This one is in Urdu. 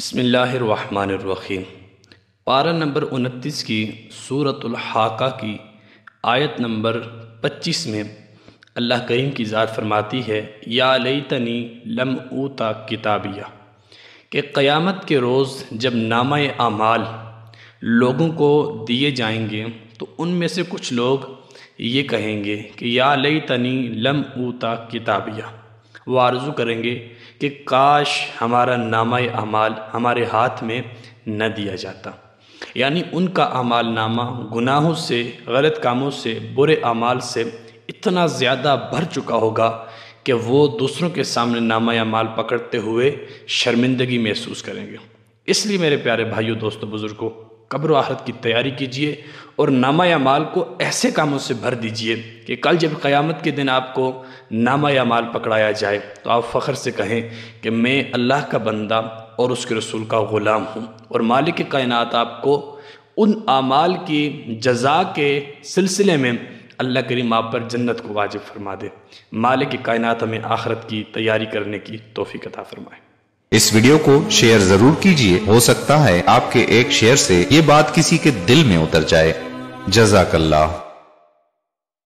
بسم اللہ الرحمن الرحیم۔ پارہ نمبر 29 کی سورۃ الحاقہ کی آیت نمبر 25 میں اللہ کریم کی ذات فرماتی ہے یا لیتنی لم اوتا کتابیہ، کہ قیامت کے روز جب نامہ اعمال لوگوں کو دیے جائیں گے تو ان میں سے کچھ لوگ یہ کہیں گے کہ یا لیتنی لم اوتا کتابیہ، وہ آرزو کریں گے کہ کاش ہمارا نامہ اعمال ہمارے ہاتھ میں نہ دیا جاتا، یعنی ان کا اعمال نامہ گناہوں سے، غلط کاموں سے، برے اعمال سے اتنا زیادہ بھر چکا ہوگا کہ وہ دوسروں کے سامنے نامہ اعمال پکڑتے ہوئے شرمندگی محسوس کریں گے۔ اس لیے میرے پیارے بھائیوں، دوستوں، بزرگوں، قبر و آخرت کی تیاری کیجئے اور نامہ اعمال کو ایسے کاموں سے بھر دیجئے کہ کل جب قیامت کے دن آپ کو نامہ اعمال پکڑایا جائے تو آپ فخر سے کہیں کہ میں اللہ کا بندہ اور اس کے رسول کا غلام ہوں، اور مالک کائنات آپ کو ان اعمال کی جزا کے سلسلے میں اللہ کریم آپ پر جنت کو واجب فرما دے۔ مالک کائنات ہمیں آخرت کی تیاری کرنے کی توفیق عطا فرمائے۔ اس ویڈیو کو شیئر ضرور کیجئے، ہو سکتا ہے آپ کے ایک شیئر سے یہ بات کسی کے دل میں اتر جائے۔ جزاک اللہ۔